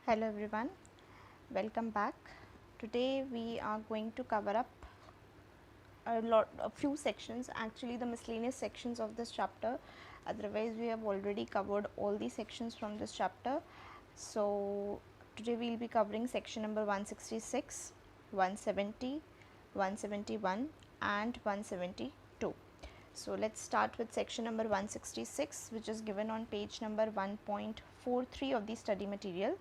Hello everyone, welcome back. Today we are going to cover up a few sections, actually the miscellaneous sections of this chapter. Otherwise we have already covered all the sections from this chapter. So today we will be covering section number 166, 170, 171 and 172. So let's start with section number 166, which is given on page number 1.43 of the study material,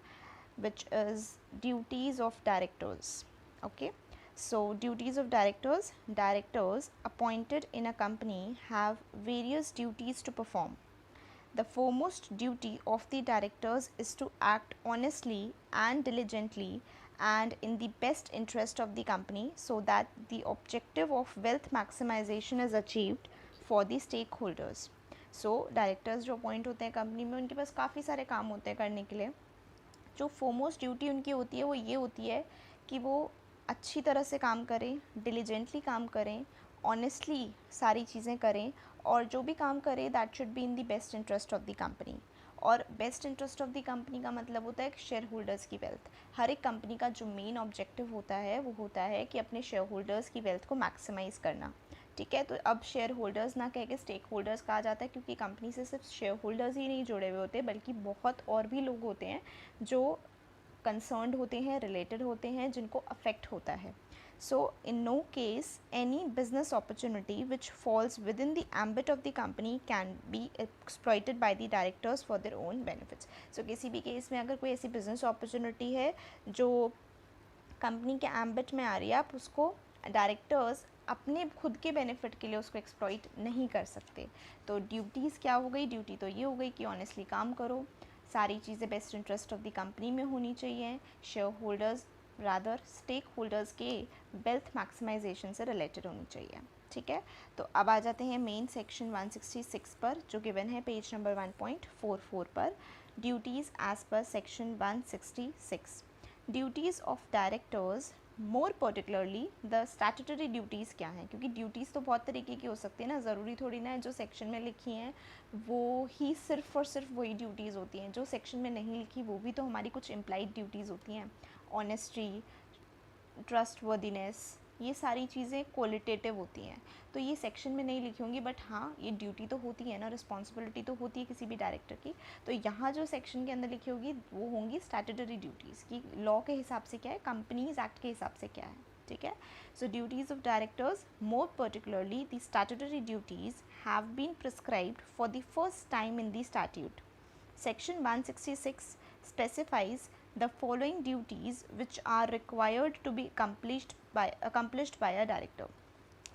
which is duties of directors. Okay, so duties of directors appointed in a company have various duties to perform. The foremost duty of the directors is to act honestly and diligently and in the best interest of the company so that the objective of wealth maximization is achieved for the stakeholders. So directors जो appoint होते हैं company में, उनके पास काफ़ी सारे काम होते हैं करने के लिए. जो फोमोस्ट ड्यूटी उनकी होती है वो ये होती है कि वो अच्छी तरह से काम करें, डिलीजेंटली काम करें, ऑनेस्टली सारी चीज़ें करें और जो भी काम करें that should be in the best interest of the company. और best interest of the company का मतलब होता है शेयर होल्डर्स की वेल्थ. हर एक कंपनी का जो मेन ऑब्जेक्टिव होता है वो होता है कि अपने शेयर होल्डर्स की वेल्थ को मैक्सिमाइज़ करना. ठीक है, तो अब शेयर होल्डर्स ना कह के स्टेक होल्डर्स कहा जाता है, क्योंकि कंपनी से सिर्फ शेयर होल्डर्स ही नहीं जुड़े हुए होते बल्कि बहुत और भी लोग होते हैं जो कंसर्न्ड होते हैं, रिलेटेड होते हैं, जिनको अफेक्ट होता है. So in no case any business opportunity which falls within the ambit of the company can be exploited by the directors for their own benefits. So किसी भी केस में अगर कोई ऐसी business opportunity है जो कंपनी के एम्बिट में आ रही है, आप उसको डायरेक्टर्स अपने खुद के बेनिफिट के लिए उसको एक्सप्लॉइट नहीं कर सकते. तो ड्यूटीज़ क्या हो गई? ड्यूटी तो ये हो गई कि ऑनेस्टली काम करो, सारी चीज़ें best interest of the company में होनी चाहिए, shareholders rather stakeholders के वेल्थ मैक्सिमाइजेशन से रिलेटेड होनी चाहिए. ठीक है, तो अब आ जाते हैं मेन सेक्शन 166 पर, जो गिवन है पेज नंबर 1.44 पर. Duties as per section 166. Duties of directors, more particularly the statutory duties क्या हैं, क्योंकि ड्यूटीज़ तो बहुत तरीके की हो सकती है ना, ज़रूरी थोड़ी ना है जो सेक्शन में लिखी हैं वो ही सिर्फ और सिर्फ वही ड्यूटीज़ होती हैं. जो सेक्शन में नहीं लिखी वो भी तो हमारी कुछ इम्प्लाइड ड्यूटीज़ होती हैं. ऑनेस्टी, ट्रस्टवर्दीनेस, ये सारी चीज़ें क्वालिटेटिव होती हैं, तो ये सेक्शन में नहीं लिखी होंगी, बट हाँ ये ड्यूटी तो होती है ना, रिस्पॉन्सिबिलिटी तो होती है किसी भी डायरेक्टर की. तो यहाँ जो सेक्शन के अंदर लिखी होगी वो होंगी स्टैट्यूटरी ड्यूटीज़ की, लॉ के हिसाब से क्या है, कंपनीज एक्ट के हिसाब से क्या है. ठीक है, so duties of directors, more particularly the statutory duties have been prescribed for the first time in the statute. Section 166 specifies the following duties which are required to be accomplished by a director.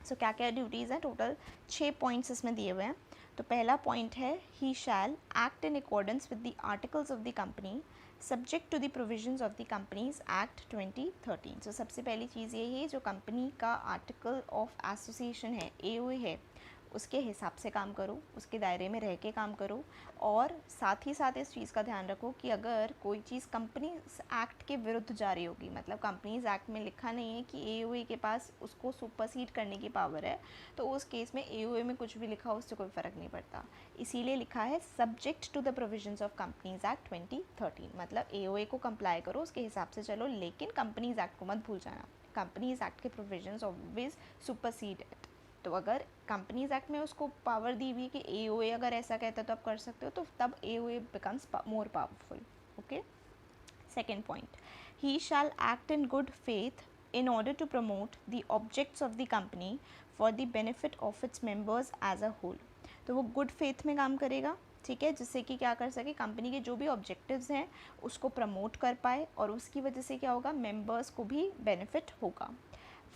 So क्या क्या duties हैं? Total 6 points इसमें दिए हुए हैं. तो पहला point है he shall act in accordance with the articles of the company subject to the provisions of the Companies act 2013. So सबसे पहली चीज़ ये है, जो कंपनी का आर्टिकल ऑफ एसोसिएशन है, AOA है, उसके हिसाब से काम करो, उसके दायरे में रह के काम करो. और साथ ही साथ इस चीज़ का ध्यान रखो कि अगर कोई चीज़ कंपनीज एक्ट के विरुद्ध जा रही होगी, मतलब कंपनीज एक्ट में लिखा नहीं है कि AOA के पास उसको सुपरसीड करने की पावर है, तो उस केस में AOA में कुछ भी लिखा हो उससे कोई फ़र्क नहीं पड़ता. इसीलिए लिखा है subject to the provisions of companies act 2013, मतलब AOA को कंप्लाई करो, उसके हिसाब से चलो, लेकिन कंपनीज एक्ट को मत भूल जाना. कंपनीज एक्ट के प्रोविजंस ऑलवेज सुपरसीड इट. तो अगर कंपनीज एक्ट में उसको पावर दी हुई कि AOA अगर ऐसा कहता है तो आप कर सकते हो, तो तब AOA becomes more powerful. Okay, second point, he shall act in good faith in order to promote the objects of the company for the benefit of its members as a whole. तो वो good faith में काम करेगा, ठीक है, जिससे कि क्या कर सके, कंपनी के जो भी ऑब्जेक्टिव्स हैं उसको प्रमोट कर पाए और उसकी वजह से क्या होगा, मेंबर्स को भी बेनिफिट होगा.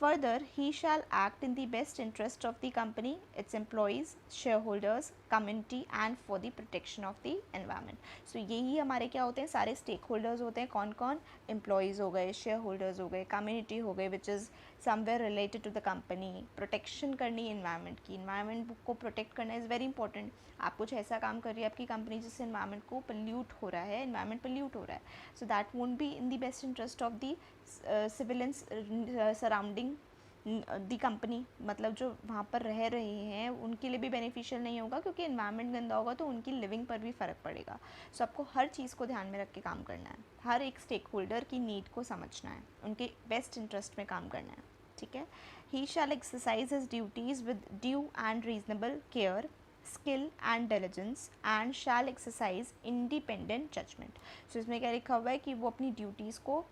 Further, he shall act in the best interest of the company, its employees, shareholders, community and for the protection of the environment. So यही हमारे क्या होते हैं, सारे स्टेक होल्डर्स होते हैं. कौन कौन? एम्प्लॉयज़ हो गए, शेयर होल्डर्स हो गए, कम्युनिटी हो गए which is somewhere related to the company. Protection करनी इन्वायरमेंट की, इन्वायरमेंट को प्रोटेक्ट करना इज़ वेरी इंपॉर्टेंट. आप कुछ ऐसा काम कर रही है आपकी कंपनी जिससे इन्वायरमेंट को पोल्यूट हो रहा है, इन्वायरमेंट पोल्यूट हो रहा है, so that won't be in the best interest of the civil and surrounding the company, मतलब जो वहाँ पर रह रहे हैं उनके लिए भी बेनिफिशियल नहीं होगा, क्योंकि इन्वायरमेंट गंदा होगा तो उनकी लिविंग पर भी फ़र्क पड़ेगा। सो आपको हर चीज़ को ध्यान में रख के काम करना है, हर एक स्टेक होल्डर की नीड को समझना है, उनके बेस्ट इंटरेस्ट में काम करना है, ठीक है। He shall exercise his duties with due and reasonable care, skill and diligence and shall exercise independent judgment. So इसमें क्या लिखा हुआ है कि वो अपनी ड्यूटीज़ को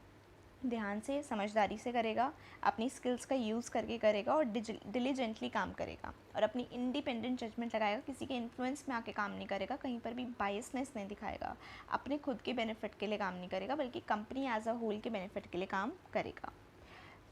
ध्यान से, समझदारी से करेगा, अपनी स्किल्स का यूज़ करके करेगा और डिलीजेंटली काम करेगा, और अपनी इंडिपेंडेंट जजमेंट लगाएगा, किसी के इन्फ्लुएंस में आके काम नहीं करेगा, कहीं पर भी बायसनेस नहीं दिखाएगा, अपने खुद के बेनिफिट के लिए काम नहीं करेगा, बल्कि कंपनी एज अ होल के बेनिफिट के लिए काम करेगा।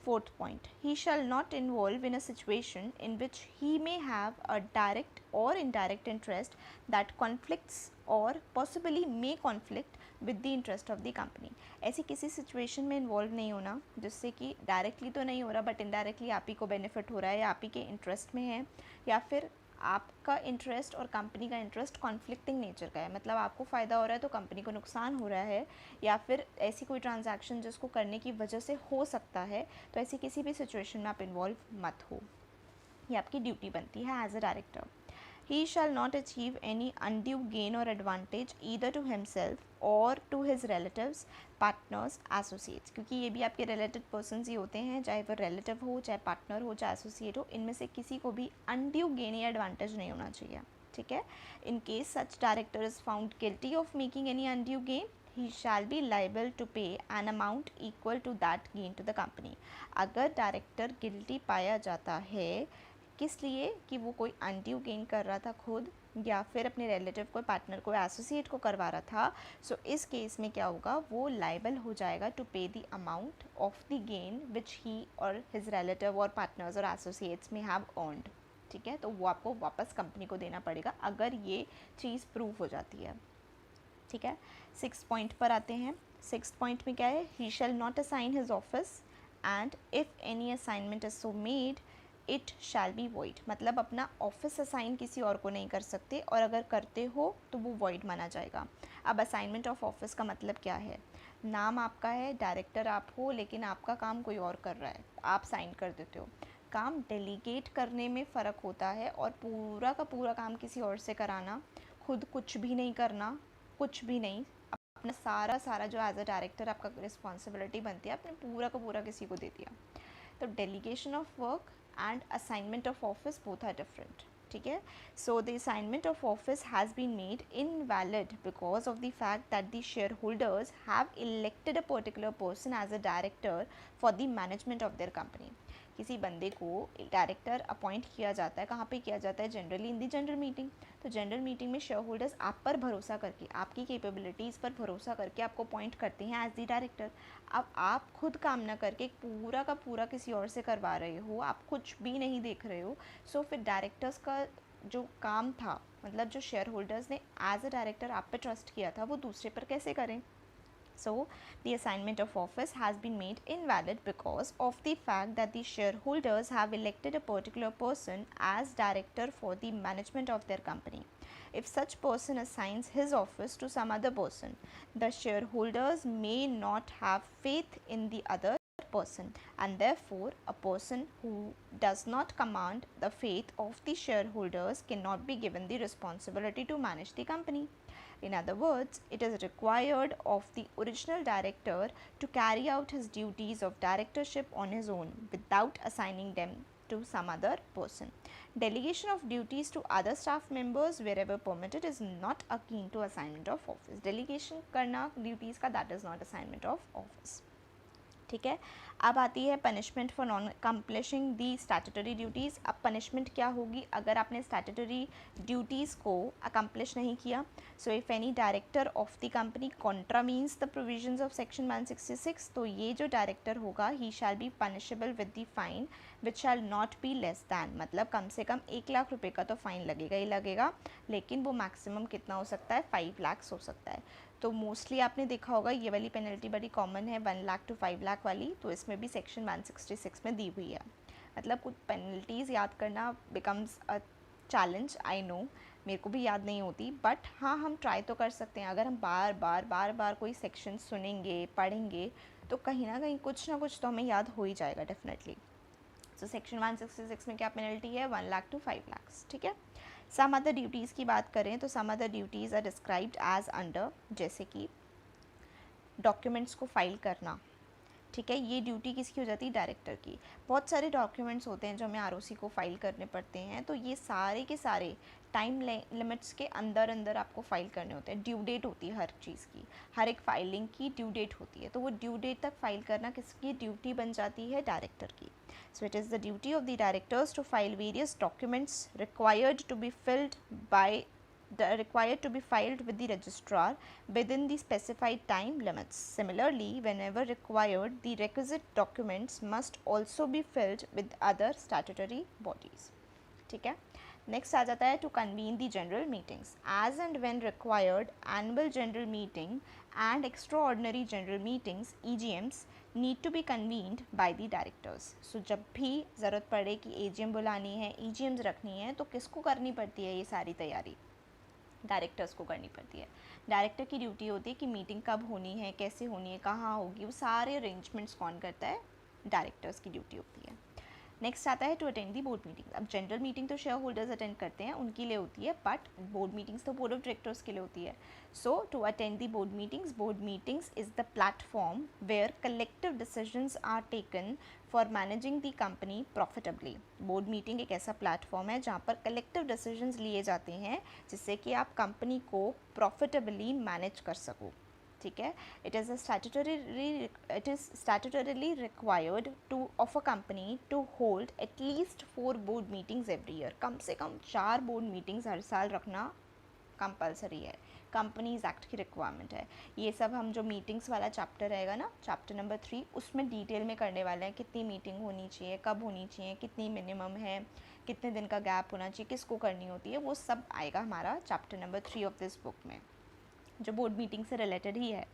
Fourth point, he shall not involve in a situation in which he may have a direct or indirect interest that conflicts or possibly may conflict with the interest of the company. ऐसी किसी situation में involve नहीं होना जिससे कि directly तो नहीं हो रहा बट इनडायरेक्टली आप ही को बेनिफिट हो रहा है, या आप ही के इंटरेस्ट में है, या फिर आपका इंटरेस्ट और कंपनी का इंटरेस्ट कॉन्फ्लिक्टिंग नेचर का है, मतलब आपको फ़ायदा हो रहा है तो कंपनी को नुकसान हो रहा है, या फिर ऐसी कोई ट्रांजैक्शन जिसको करने की वजह से हो सकता है, तो ऐसी किसी भी सिचुएशन में आप इन्वॉल्व मत हो, ये आपकी ड्यूटी बनती है as a director. He shall not achieve any undue gain or advantage either to himself or to his relatives, partners, associates, क्योंकि ये भी आपके related persons ही होते हैं, चाहे वो relative हो, चाहे partner हो, चाहे associate हो, इनमें से किसी को भी undue gain या advantage नहीं होना चाहिए, ठीक है। In case such director is found guilty of making any undue gain, he shall be liable to pay an amount equal to that gain to the company। अगर डायरेक्टर गिल्टी पाया जाता है, किस लिए कि वो कोई अनड्यू गेन कर रहा था खुद, या फिर अपने रिलेटिव को, पार्टनर को, एसोसिएट को करवा रहा था, सो इस केस में क्या होगा, वो लाइबल हो जाएगा to pay the amount of the gain which he or his relative or partners or associates may have earned, ठीक है। तो वो आपको वापस कंपनी को देना पड़ेगा अगर ये चीज़ प्रूव हो जाती है, ठीक है। 6 पॉइंट पर आते हैं। 6 पॉइंट में क्या है, he shall not assign his office and if any assignment is so made it shall be void, मतलब अपना ऑफिस असाइन किसी और को नहीं कर सकते, और अगर करते हो तो वो वॉइड माना जाएगा। अब असाइनमेंट ऑफ ऑफिस का मतलब क्या है, नाम आपका है, डायरेक्टर आप हो, लेकिन आपका काम कोई और कर रहा है, आप साइन कर देते हो। काम डेलीगेट करने में फ़र्क होता है, और पूरा का पूरा काम किसी और से कराना, खुद कुछ भी नहीं करना, कुछ भी नहीं, अपना सारा सारा जो एज अ डायरेक्टर आपका रिस्पॉन्सिबिलिटी बनती है, आपने पूरा का पूरा किसी को दे दिया। तो delegation of work and assignment of office both are different, ठीक है। So the assignment of office has been made invalid because of the fact that the shareholders have elected a particular person as a director for the management of their company. किसी बंदे को director appoint किया जाता है, कहाँ पे किया जाता है, generally in the general meeting. तो जनरल मीटिंग में शेयर होल्डर्स आप पर भरोसा करके, आपकी कैपेबिलिटीज़ पर भरोसा करके आपको अपॉइंट करते हैं एज दी डायरेक्टर। अब आप खुद काम ना करके पूरा का पूरा किसी और से करवा रहे हो, आप कुछ भी नहीं देख रहे हो, सो फिर डायरेक्टर्स का जो काम था, मतलब जो शेयर होल्डर्स ने एज अ डायरेक्टर आप पे ट्रस्ट किया था, वो दूसरे पर कैसे करें। So, the assignment of office has been made invalid because of the fact that the shareholders have elected a particular person as director for the management of their company. If such person assigns his office to some other person, the shareholders may not have faith in the other person, and therefore a person who does not command the faith of the shareholders cannot be given the responsibility to manage the company. In other words, it is required of the original director to carry out his duties of directorship on his own without assigning them to some other person. Delegation of duties to other staff members wherever permitted is not akin to assignment of office. Delegation करना duties का, that is not assignment of office, ठीक है। अब आती है punishment for non accomplishing the statutory duties. अब punishment क्या होगी अगर आपने स्टैट्यूटरी ड्यूटीज़ को अकम्प्लिश नहीं किया। So if any director of the company contravenes the provisions of section 166, तो ये जो डायरेक्टर होगा he shall be punishable with the fine which shall not be less than, मतलब कम से कम 1 लाख रुपये का तो फाइन लगेगा ही लगेगा, लेकिन वो मैक्सिमम कितना हो सकता है, 5 लाख हो सकता है। तो मोस्टली आपने देखा होगा ये वाली पेनल्टी बड़ी कॉमन है, 1 लाख टू 5 लाख वाली, तो इसमें भी सेक्शन 166 में दी हुई है। मतलब कुछ पेनल्टीज़ याद करना becomes a challenge, I know, मेरे को भी याद नहीं होती, बट हाँ हम ट्राई तो कर सकते हैं। अगर हम बार बार कोई सेक्शन सुनेंगे, पढ़ेंगे, तो कहीं ना कहीं कुछ ना कुछ तो हमें याद हो ही जाएगा डेफिनेटली। तो सेक्शन 166 में क्या पेनल्टी है, 1 लाख टू 5 लाख, ठीक है। सम अदर ड्यूटीज़ की बात करें तो some other duties are described as under, जैसे कि डॉक्यूमेंट्स को फाइल करना, ठीक है, ये ड्यूटी किसकी हो जाती है, डायरेक्टर की। बहुत सारे डॉक्यूमेंट्स होते हैं जो हमें आरओसी को फाइल करने पड़ते हैं, तो ये सारे के सारे टाइम लिमिट्स के अंदर अंदर आपको फाइल करने होते हैं। ड्यू डेट होती है हर चीज़ की, हर एक फाइलिंग की ड्यू डेट होती है, तो वो ड्यू डेट तक फाइल करना किसकी ड्यूटी बन जाती है, डायरेक्टर की। So it is the duty of the directors to file various documents required to be filled by required to be filed with the registrar within the specified time limits. Similarly, whenever required, the requisite documents must also be filled with other statutory bodies. ठीक है, next आ जाता है to convene the general meetings as and when required. Annual general meeting and extraordinary general meetings EGMs need to be convened by the directors. So जब भी ज़रूरत पड़े कि AGM बुलानी है, EGMs रखनी है, तो किसको करनी पड़ती है ये सारी तैयारी, डायरेक्टर्स को करनी पड़ती है। डायरेक्टर की ड्यूटी होती है कि मीटिंग कब होनी है, कैसे होनी है, कहाँ होगी, वो सारे अरेंजमेंट्स कौन करता है, डायरेक्टर्स की ड्यूटी होती है। नेक्स्ट आता है to attend the board meeting. अब जनरल मीटिंग तो शेयर होल्डर्स अटेंड करते हैं, उनके लिए होती है, बट बोर्ड मीटिंग्स तो बोर्ड ऑफ डायरेक्टर्स के लिए होती है। So to attend the board meetings is the platform where collective decisions are taken for managing the company profitably. Board meeting एक ऐसा प्लेटफॉर्म है जहाँ पर कलेक्टिव डिसीजंस लिए जाते हैं जिससे कि आप कंपनी को प्रॉफिटेबली मैनेज कर सको, ठीक है। It is statutorily required to of a company to hold at least 4 board meetings every year. कम से कम 4 बोर्ड मीटिंग्स हर साल रखना कंपलसरी है, कंपनीज एक्ट की रिक्वायरमेंट है। ये सब हम जो मीटिंग्स वाला चैप्टर रहेगा ना, चैप्टर नंबर 3, उसमें डिटेल में करने वाले हैं, कितनी मीटिंग होनी चाहिए, कब होनी चाहिए, कितनी मिनिमम है, कितने दिन का गैप होना चाहिए, किसको करनी होती है, वो सब आएगा हमारा chapter number 3 of this book में, जो बोर्ड मीटिंग से रिलेटेड ही है।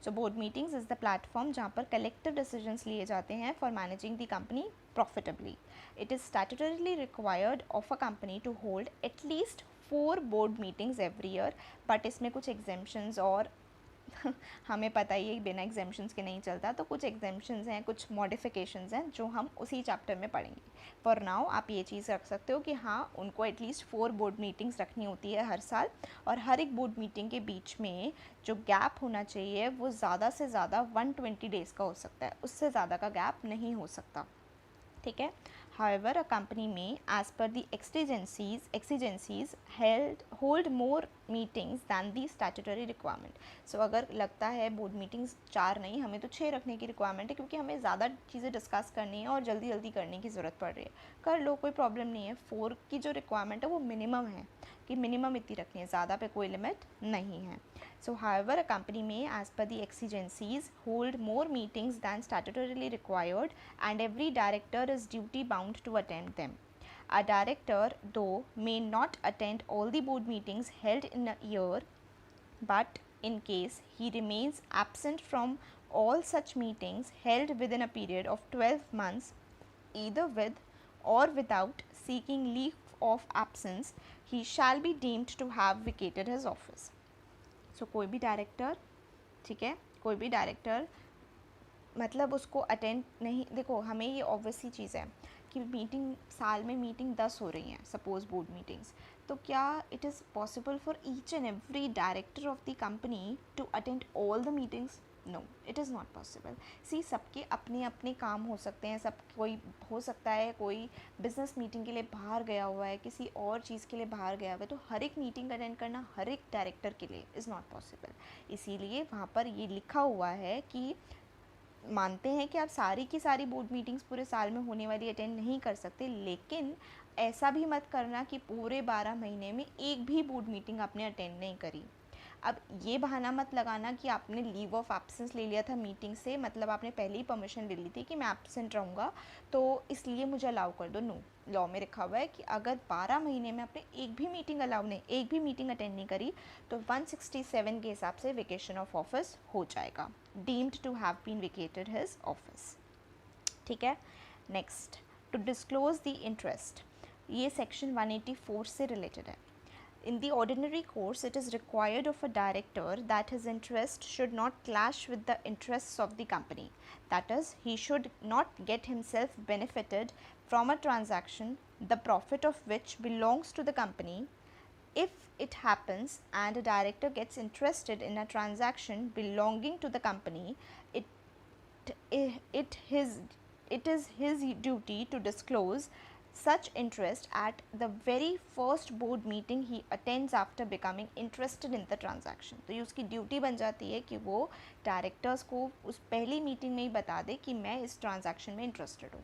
So board meetings is the platform जहाँ पर कलेक्टिव डिसीजंस लिए जाते हैं for managing the company profitably. It is statutorily required of a company to hold at least 4 board meetings every year, but इसमें कुछ एग्जेम्पशंस और हमें पता ही है बिना एग्जाम्शंस के नहीं चलता, तो कुछ एग्जाम्शंस हैं, कुछ मॉडिफिकेशंस हैं जो हम उसी चैप्टर में पढ़ेंगे। फॉर नाउ आप ये चीज़ रख सकते हो कि हाँ, उनको एटलीस्ट 4 बोर्ड मीटिंग्स रखनी होती है हर साल, और हर एक बोर्ड मीटिंग के बीच में जो गैप होना चाहिए वो ज़्यादा से ज़्यादा 120 डेज़ का हो सकता है, उससे ज़्यादा का गैप नहीं हो सकता, ठीक है। However, a company may, as per the exigencies hold more meetings than the statutory requirement. So अगर लगता है बोर्ड मीटिंग्स 4 नहीं, हमें तो 6 रखने की रिक्वायरमेंट है क्योंकि हमें ज़्यादा चीज़ें डिस्कस करनी है और जल्दी जल्दी करने की ज़रूरत पड़ रही है, कर लो, कोई प्रॉब्लम नहीं है। 4 की जो रिक्वायरमेंट है वो मिनिमम है कि मिनिमम इतनी रखनी है, ज़्यादा पे कोई लिमिट नहीं है। So however, a company may, as per the exigencies, hold more meetings than statutorily required, and every director is duty bound to attend them. A director, though, may not attend all the board meetings held in a year, but in case he remains absent from all such meetings held within a period of 12 months, either with or without seeking leave of absence, he shall be deemed to have vacated his office. सो कोई भी director, ठीक है, कोई भी director मतलब उसको attend नहीं, देखो हमें ये ऑब्वियसली चीज़ है कि मीटिंग, साल में मीटिंग 10 हो रही हैं सपोज बोर्ड मीटिंग्स, तो क्या it is possible for each and every director of the company to attend all the meetings? No, it is not possible. See, सबके अपने अपने काम हो सकते हैं, सब कोई हो सकता है कोई बिजनेस मीटिंग के लिए बाहर गया हुआ है, किसी और चीज़ के लिए बाहर गया हुआ है, तो हर एक मीटिंग अटेंड करना हर एक डायरेक्टर के लिए इज़ नॉट पॉसिबल। इसीलिए वहाँ पर ये लिखा हुआ है कि मानते हैं कि आप सारी की सारी बोर्ड मीटिंग्स पूरे साल में होने वाली अटेंड नहीं कर सकते, लेकिन ऐसा भी मत करना कि पूरे 12 महीने में एक भी बोर्ड मीटिंग आपने अटेंड नहीं करी। अब ये बहाना मत लगाना कि आपने लीव ऑफ एब्सेंस ले लिया था मीटिंग से, मतलब आपने पहले ही परमिशन ले ली थी कि मैं एब्सेंट रहूँगा तो इसलिए मुझे अलाउ कर दो। नो, लॉ में लिखा हुआ है कि अगर 12 महीने में आपने एक भी मीटिंग अलाउ नहीं, एक भी मीटिंग अटेंड नहीं करी, तो 167 के हिसाब से वेकेशन ऑफ ऑफिस हो जाएगा, deemed to have been vacated his office, ठीक है। Next, to disclose the interest, ये सेक्शन 184 से रिलेटेड है। In the ordinary course, it is required of a director that his interest should not clash with the interests of the company. That is, he should not get himself benefited from a transaction, the profit of which belongs to the company. If it happens and a director gets interested in a transaction belonging to the company, it is his duty to disclose such interest at the very first board meeting he attends after becoming interested in the transaction. तो ये उसकी duty बन जाती है कि वो directors को उस पहली मीटिंग में ही बता दे कि मैं इस ट्रांजैक्शन में इंटरेस्टेड हूँ.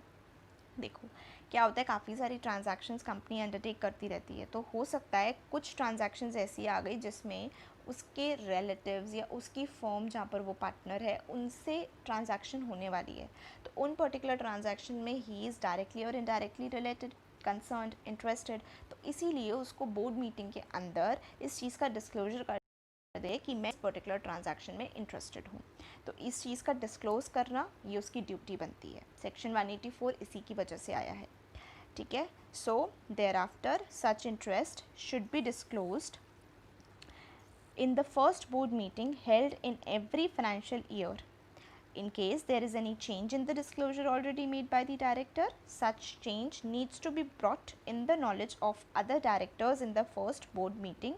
देखो क्या होता है, काफ़ी सारी ट्रांजैक्शंस कंपनी अंडरटेक करती रहती है, तो हो सकता है कुछ ट्रांजैक्शंस ऐसी आ गई जिसमें उसके रिलेटिव्स या उसकी फर्म जहाँ पर वो पार्टनर है उनसे ट्रांजैक्शन होने वाली है. तो उन पर्टिकुलर ट्रांजैक्शन में ही इज़ डायरेक्टली और इनडायरेक्टली रिलेटेड, कंसर्न्ड, इंटरेस्टेड. तो इसीलिए उसको बोर्ड मीटिंग के अंदर इस चीज़ का डिस्क्लोजर कर दे कि मैं इस पर्टिकुलर ट्रांजैक्शन में इंटरेस्टेड हूँ. तो इस चीज़ का डिस्क्लोज करना ये उसकी ड्यूटी बनती है. सेक्शन 184 इसी की वजह से आया है. ठीक है. So thereafter such interest should be disclosed in the first board meeting held in every financial year. In case there is any change in the disclosure already made by the director, such change needs to be brought in the knowledge of other directors in the first board meeting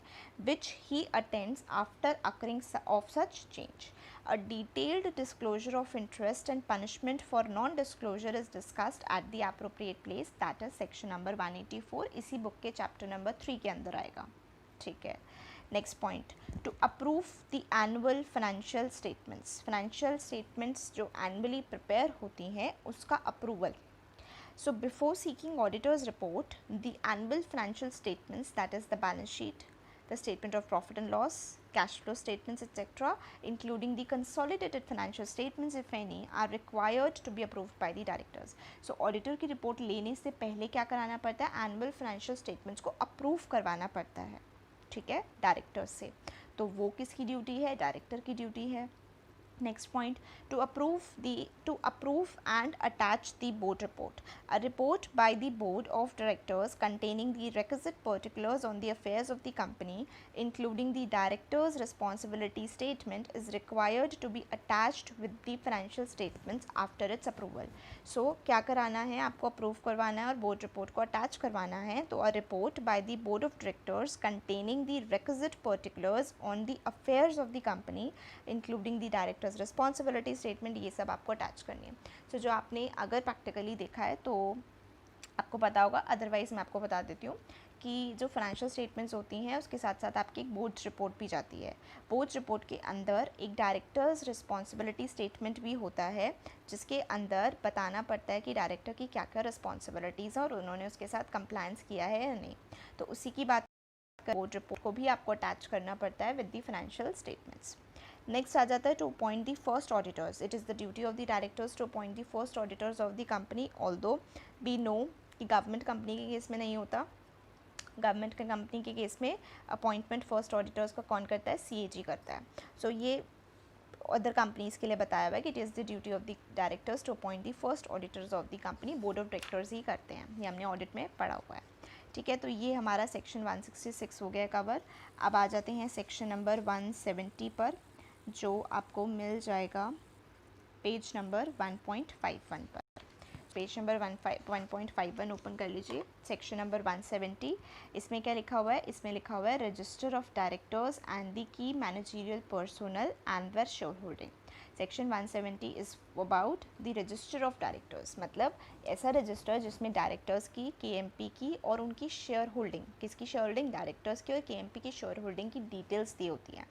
which he attends after occurring of such change. A detailed disclosure of interest and punishment for non-disclosure is discussed at the appropriate place, that is section number 184. इसी book के chapter number 3 के अंदर आएगा. ठीक है. Next point, to approve the annual financial statements. Financial statements जो annually prepare होती हैं उसका approval. So before seeking auditor's report, the annual financial statements, that is the balance sheet, the statement of profit and loss, cash flow statements, etc., including the consolidated financial statements if any, are required to be approved by the directors. So auditor की report लेने से पहले क्या कराना पड़ता है, annual financial statements को approve करवाना पड़ता है. ठीक है, डायरेक्टर से. तो वो किसकी ड्यूटी है, डायरेक्टर की ड्यूटी है. Next point, to approve and attach the board report. A report by the board of directors containing the requisite particulars on the affairs of the company, including the director's responsibility statement, is required to be attached with the financial statements after its approval. So क्या कराना है, आपको approve करवाना है और board report को attach करवाना है. तो a report by the board of directors containing the requisite particulars on the affairs of the company, including the director's responsibility statement, ये सब आपको अटैच करनी है. सो जो आपने अगर प्रैक्टिकली देखा है तो आपको पता होगा, अदरवाइज़ मैं आपको बता देती हूँ कि जो फाइनेंशियल स्टेटमेंट्स होती हैं उसके साथ साथ आपकी एक बोर्ड रिपोर्ट भी जाती है. बोर्ड रिपोर्ट के अंदर एक डायरेक्टर्स रिस्पॉन्सिबिलिटी स्टेटमेंट भी होता है जिसके अंदर बताना पड़ता है कि डायरेक्टर की क्या क्या रिस्पॉन्सिबिलिटीज़ हैं और उन्होंने उसके साथ कंप्लायंस किया है या नहीं. तो उसी की बात बोर्ड रिपोर्ट को भी आपको अटैच करना पड़ता है with the financial statements. Next आ जाता है to appoint the first auditors. It is the duty of the directors to appoint the first auditors of the company. Although we know कि गवर्नमेंट कंपनी के case में नहीं होता. Government के company के केस में अपॉइंटमेंट फर्स्ट ऑडिटर्स का कौन करता है, CAG करता है. सो ये अदर कंपनीज़ के लिए बताया हुआ है कि it is the duty of the directors to appoint the first auditors of the company. Board of directors ही करते हैं, ये हमने ऑडिट में पढ़ा हुआ है. ठीक है. तो ये हमारा सेक्शन 166 हो गया कवर. अब आ जाते हैं सेक्शन नंबर 170 पर, जो आपको मिल जाएगा पेज नंबर 1.51 पर. पेज नंबर 1.51 ओपन कर लीजिए. सेक्शन नंबर 170, इसमें क्या लिखा हुआ है, इसमें लिखा हुआ है register of directors and the key managerial personal and their share holding. Section 170 is about the register of directors, मतलब ऐसा रजिस्टर जिसमें डायरेक्टर्स की, KMP की और उनकी शेयर होल्डिंग, किसकी शेयर होल्डिंग, डायरेक्टर्स की और KMP की शेयर होल्डिंग की डिटेल्स दी होती हैं.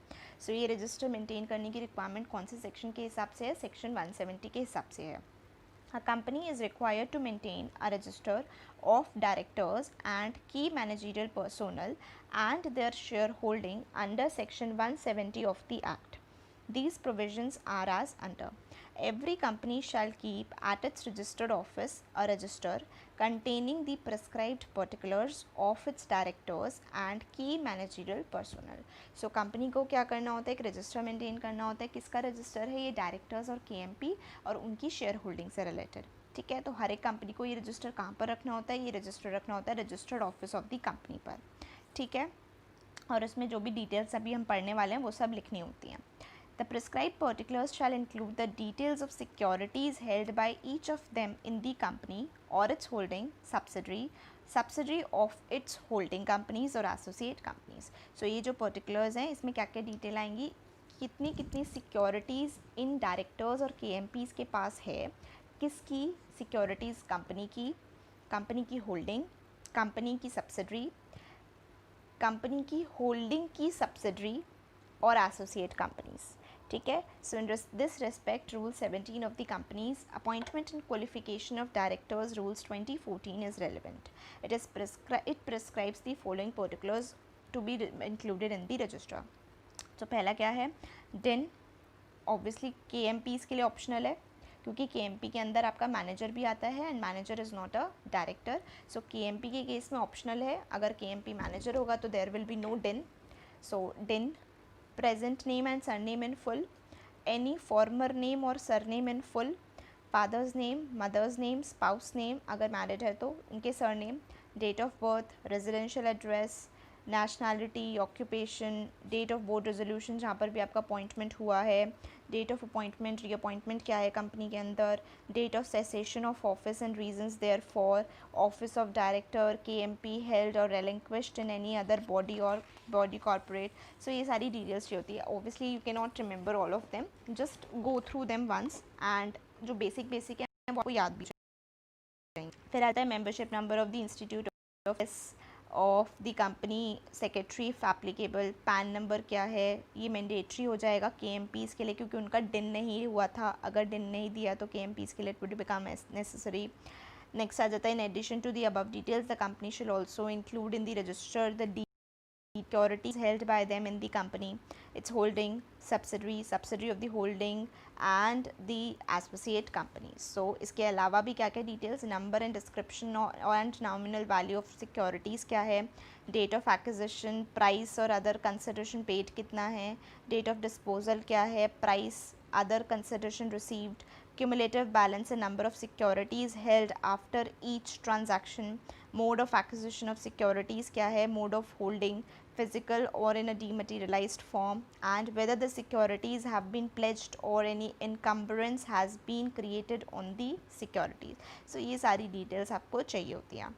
सो ये रजिस्टर मेंटेन करने की रिक्वायरमेंट कौन से सेक्शन के हिसाब से है, सेक्शन 170 के हिसाब से है. A company is required to maintain a register of directors and key managerial personnel and their shareholding under section 170 of the Act. These provisions are as under. Every company shall keep at its registered office a register containing the prescribed particulars of its directors and key managerial personnel. So company को क्या करना होता है, एक register maintain करना होता है. किसका रजिस्टर है, ये डायरेक्टर्स और KMP और उनकी शेयर होल्डिंग से रिलेटेड. ठीक है. तो हर एक कंपनी को ये रजिस्टर कहाँ पर रखना होता है, ये रजिस्टर रखना होता है registered office of the company पर. ठीक है. और उसमें जो भी डिटेल्स अभी हम पढ़ने वाले हैं वो सब लिखनी होती हैं. The prescribed particulars shall include the details of securities held by each of them in the company or its holding subsidiary of its holding companies or associate companies. So ये जो particulars हैं इसमें क्या क्या डिटेल आएंगी, कितनी कितनी securities इन डायरेक्टर्स और KMPs के पास है, किसकी सिक्योरिटीज़, कंपनी की होल्डिंग, कंपनी की सब्सिडरी, कंपनी की होल्डिंग की सब्सिडरी और एसोसिएट कंपनीज. ठीक है. So in this respect rule 17 of the companies appointment and qualification of directors rules 2014 is relevant. It prescribes the following particulars to be included in the register. तो पहला क्या है, डिन. Obviously KMPs के लिए optional है क्योंकि KMP के अंदर आपका मैनेजर भी आता है and manager is not a director. So KMP के केस में ऑप्शनल है. अगर KMP मैनेजर होगा तो देयर विल बी नो डिन. सो डिन, present name and surname in full, any former name or surname in full, father's name, mother's name, spouse name अगर married है तो उनके surname, date of birth, residential address, nationality, occupation, date of board resolution जहाँ पर भी आपका appointment हुआ है, date of appointment, reappointment क्या है कंपनी के अंदर, date of cessation of office and reasons therefor, office of director, KMP held or relinquished in any other body or body corporate. So ये सारी details चाहिए होती है. Obviously you cannot remember all of them, just go through them once and जो basic है वो आपको याद भी चाहिए. फिर आता है membership number of the institute of the company, secretary if applicable, pan number क्या है, ये मैंडेटरी हो जाएगा KMPs के लिए क्योंकि उनका डिन नहीं हुआ था. अगर डिन नहीं दिया तो KMPs के लिए it would become necessary. Next आ जाता है, in addition to the above details the company should also include in the register the securities held by them in the company, its holding, subsidiary of the holding and the associate companies. So इसके अलावा भी क्या क्या details, number and description and nominal value of securities क्या है, date of acquisition, price और other consideration paid कितना है, date of disposal क्या है, price, other consideration received, cumulative balance and number of securities held after each transaction, mode of acquisition of securities क्या है, mode of holding, physical or in a dematerialized form, and whether the securities have been pledged or any encumbrance has been created on the securities. So ये सारी details आपको चाहिए होती हैं.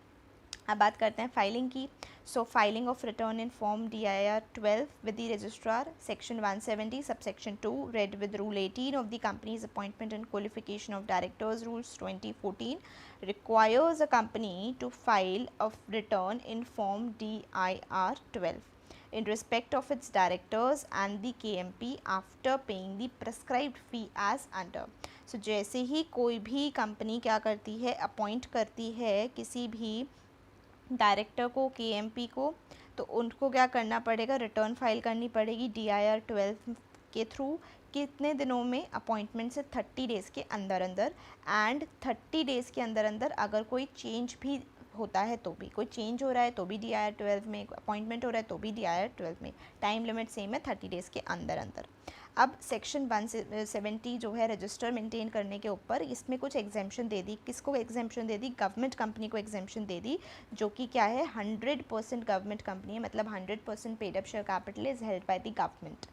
अब बात करते हैं फाइलिंग की. So filing of return in form DIR 12 with the registrar, section 170 subsection 2 read with rule 18 of the companies appointment and qualification of directors rules 2014 requires a company to file a return in form DIR 12 in respect of its directors and the KMP after paying the prescribed fee as under. So जैसे ही कोई भी company क्या करती है, appoint करती है किसी भी डायरेक्टर को, KMP को, तो उनको क्या करना पड़ेगा, रिटर्न फाइल करनी पड़ेगी DIR 12 के थ्रू. कितने दिनों में, अपॉइंटमेंट से 30 डेज़ के अंदर अंदर. एंड 30 डेज़ के अंदर अंदर अगर कोई चेंज भी होता है तो भी, कोई चेंज हो रहा है तो भी DIR 12 में, अपॉइंटमेंट हो रहा है तो भी DIR 12 में. टाइम लिमिट सेम है 30 डेज़ के अंदर अंदर. अब सेक्शन 170 जो है रजिस्टर मेंटेन करने के ऊपर, इसमें कुछ एग्जेम्पशन दे दी. किसको एग्जेम्पशन दे दी, गवर्नमेंट कंपनी को एग्जेम्पशन दे दी, जो कि क्या है 100% गवर्नमेंट कंपनी है. मतलब 100% paid up share capital is held by the government.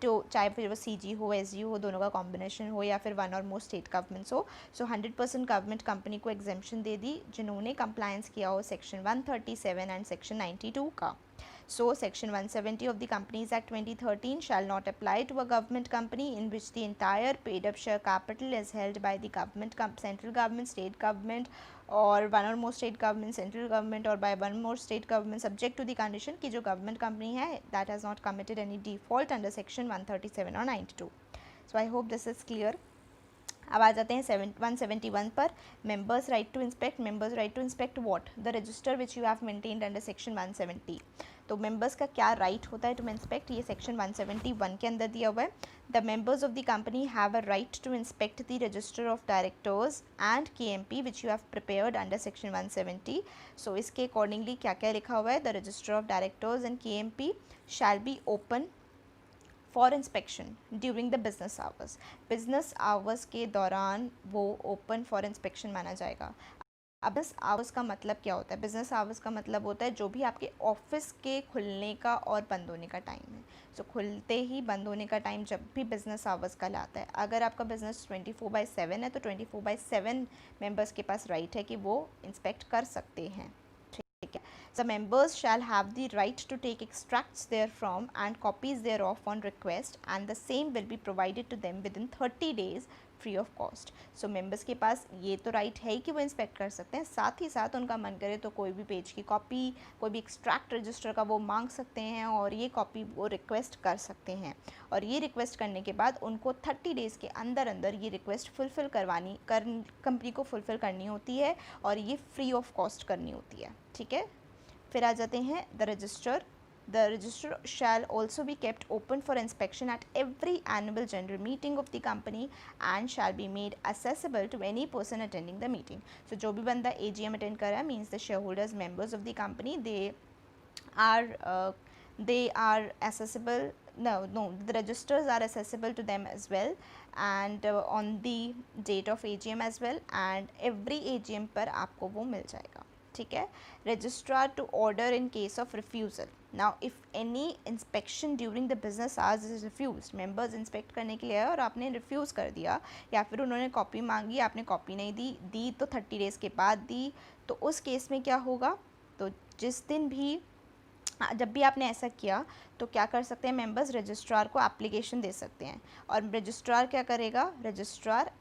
तो चाहे फिर वो CG हो, SG हो, दोनों का कॉम्बिनेशन हो, या फिर वन और मोर स्टेट गवर्नमेंट्स हो. सो 100% गवर्नमेंट कंपनी को एग्जेम्पशन दे दी जिन्होंने कंप्लायंस किया हो सेक्शन 137 एंड सेक्शन 92 का. So section 170 of the Companies Act 2013 shall not apply to a government company in which the entire paid up share capital is held by the government, central government, state government, or one or more state government, central government, or by one more state government, subject to the condition कि जो government company है that has not committed any default under section 137 or 92. So I hope this is clear. अब आ जाते हैं 171 पर. Members right to inspect. Members right to inspect what, the register which you have maintained under section 170. तो members का क्या right होता है to inspect, ये सेक्शन 171 के अंदर दिया हुआ है. The members of the company have a right to inspect the register of directors and KMP which you have prepared under section 170. So इसके अकॉर्डिंगली क्या क्या लिखा हुआ है, the register of directors and KMP shall be open for inspection during the business hours. Business hours के दौरान वो open for inspection माना जाएगा. अब बिजनेस आवर्स का मतलब क्या होता है? बिजनेस आवर्स का मतलब होता है जो भी आपके ऑफिस के खुलने का और बंद होने का टाइम है। सो खुलते ही बंद होने का टाइम जब भी बिजनेस आवर्स का लाता है। अगर आपका बिजनेस 24/7 है तो 24/7 मेंबर्स के पास राइट है कि वो इंस्पेक्ट कर सकते हैं। ठीक है। So members shall have the right to take extracts therefrom and copies thereof on request, and the same will be provided to them within 30 days free of cost. So members के पास ये तो right है ही कि वो inspect कर सकते हैं, साथ ही साथ उनका मन करे तो कोई भी पेज की कॉपी, कोई भी एक्सट्रैक्ट रजिस्टर का वो मांग सकते हैं और ये कॉपी वो रिक्वेस्ट कर सकते हैं। और ये रिक्वेस्ट करने के बाद उनको 30 डेज़ के अंदर अंदर ये रिक्वेस्ट फुलफ़िल कंपनी को फुलफ़िल करनी होती है और ये फ्री ऑफ कॉस्ट करनी होती है। ठीक है। फिर आ जाते हैं the register. The register shall also be kept open for inspection at every annual general meeting of the company and shall be made accessible to any person attending the meeting. So जो भी बंदा AGM attend कर रहा है means the shareholders members of the company they are accessible. No, the registers are accessible to them as well and on the date of AGM as well, and every AGM पर आपको वो मिल जाएगा। ठीक है। registrar to order in case of refusal. Now if any inspection during the business hours is refused, members inspect करने के लिए और आपने refuse कर दिया या फिर उन्होंने कॉपी मांगी, आपने कॉपी नहीं दी तो 30 डेज़ के बाद दी, तो उस केस में क्या होगा? तो जिस दिन भी जब भी आपने ऐसा किया तो क्या कर सकते हैं मेंबर्स? रजिस्ट्रार को एप्लीकेशन दे सकते हैं और रजिस्ट्रार क्या करेगा? रजिस्ट्रार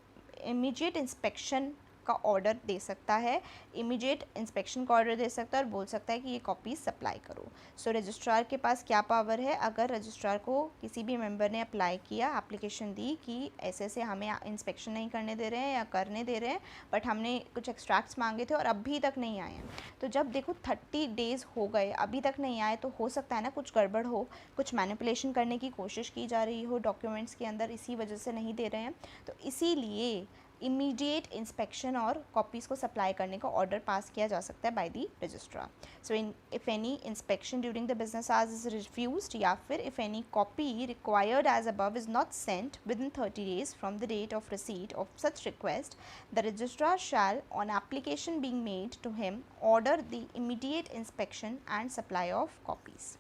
इमीडिएट इंस्पेक्शन का ऑर्डर दे सकता है, इमीडिएट इंस्पेक्शन का ऑर्डर दे सकता है और बोल सकता है कि ये कॉपीज सप्लाई करो। सो रजिस्ट्रार के पास क्या पावर है? अगर रजिस्ट्रार को किसी भी मेंबर ने अप्लाई किया, एप्लीकेशन दी कि ऐसे ऐसे हमें इंस्पेक्शन नहीं करने दे रहे हैं या करने दे रहे हैं, बट हमने कुछ एक्सट्रैक्ट्स मांगे थे और अभी तक नहीं आए हैं, तो जब देखो 30 डेज़ हो गए अभी तक नहीं आए, तो हो सकता है ना कुछ गड़बड़ हो, कुछ मैनिपुलेशन करने की कोशिश की जा रही हो डॉक्यूमेंट्स के अंदर, इसी वजह से नहीं दे रहे हैं। तो इसीलिए इमीडिएट इंस्पेक्शन और कॉपीज़ को सप्लाई करने का ऑर्डर पास किया जा सकता है by the registrar. So if any inspection during the business hours is refused या फिर if any copy required as above is not sent within 30 days from the date of receipt of such request, the registrar shall on application being made to him order the immediate inspection and supply of copies.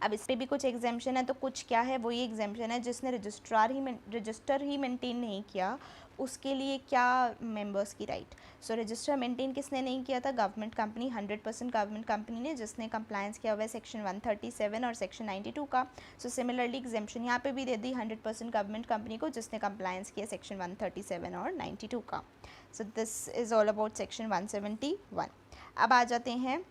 अब इस पर भी कुछ एग्जामेशन है, तो कुछ क्या है? वही एग्जामेशन है जिसने रजिस्टर ही मेंटेन नहीं किया, उसके लिए क्या मेंबर्स की राइट? सो रजिस्टर मेंटेन किसने नहीं किया था? गवर्नमेंट कंपनी, 100% गवर्नमेंट कंपनी ने, जिसने कंप्लायंस किया हुआ है सेक्शन 137 और सेक्शन 92 का। सो सिमिलरली एग्जामेशन यहाँ पे भी दे दी 100% गवर्नमेंट कंपनी को जिसने कंप्लायंस किया सेक्शन 137 और 92 का। So this is all about section 171। अब आ जाते हैं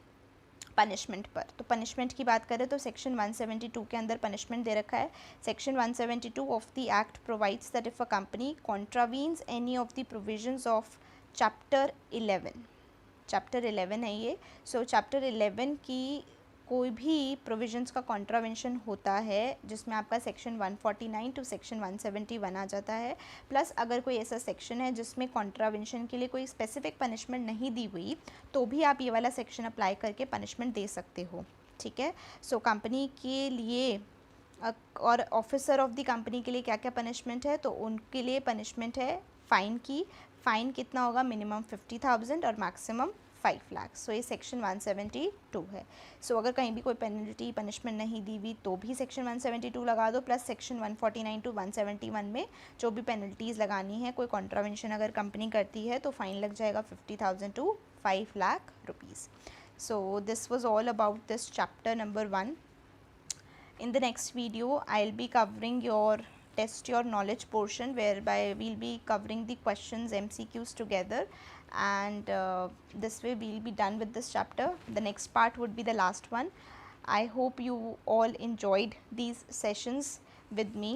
पनिशमेंट पर। तो पनिशमेंट की बात करें तो सेक्शन 172 के अंदर पनिशमेंट दे रखा है। Section 172 of the act provides that if a company contravenes any of the provisions of chapter 11 है ये। सो चैप्टर 11 की कोई भी प्रोविजंस का कॉन्ट्रावेंशन होता है जिसमें आपका सेक्शन 149 टू सेक्शन 171 आ जाता है, प्लस अगर कोई ऐसा सेक्शन है जिसमें कॉन्ट्रावेंशन के लिए कोई स्पेसिफिक पनिशमेंट नहीं दी हुई, तो भी आप ये वाला सेक्शन अप्लाई करके पनिशमेंट दे सकते हो। ठीक है। सो कंपनी के लिए और ऑफिसर ऑफ द कंपनी के लिए क्या क्या पनिशमेंट है? तो उनके लिए पनिशमेंट है फ़ाइन की। फ़ाइन कितना होगा? मिनिमम 50,000 और मैक्सिमम 5 लाख। सो ये सेक्शन 172 है। सो अगर कहीं भी कोई पेनल्टी पनिशमेंट नहीं दी हुई तो भी सेक्शन 172 लगा दो, प्लस सेक्शन 149 टू 171 में जो भी पेनल्टीज़ लगानी है, कोई कॉन्ट्रावेंशन अगर कंपनी करती है तो फ़ाइन लग जाएगा 50,000 to 5 lakh rupees. So this was all about this chapter number 1. In the next video I'll be covering your test your knowledge portion, whereby we'll be covering the questions MCQs together, and this way we'll be done with this chapter. The next part would be the last one. I hope you all enjoyed these sessions with me,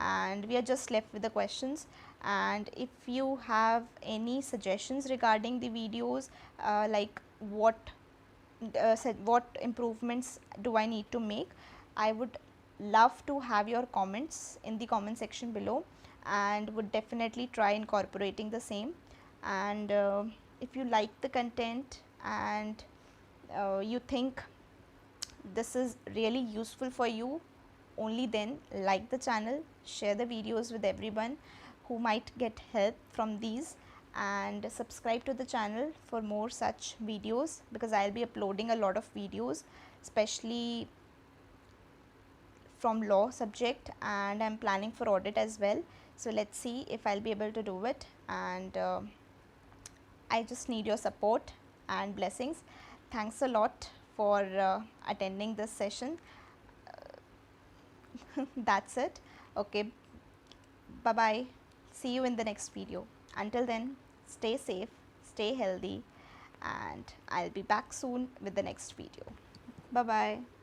and we are just left with the questions. And if you have any suggestions regarding the videos, like what improvements do I need to make, I would love to have your comments in the comment section below, and would definitely try incorporating the same. And if you like the content and you think this is really useful for you, only then like the channel, share the videos with everyone who might get help from these, and subscribe to the channel for more such videos, because I'll be uploading a lot of videos, especially from law subject, and I'm planning for audit as well. So let's see if I'll be able to do it, and I just need your support and blessings. Thanks a lot for attending this session. That's it. Okay, bye bye. See you in the next video. Until then, stay safe, stay healthy, and I'll be back soon with the next video. Bye bye.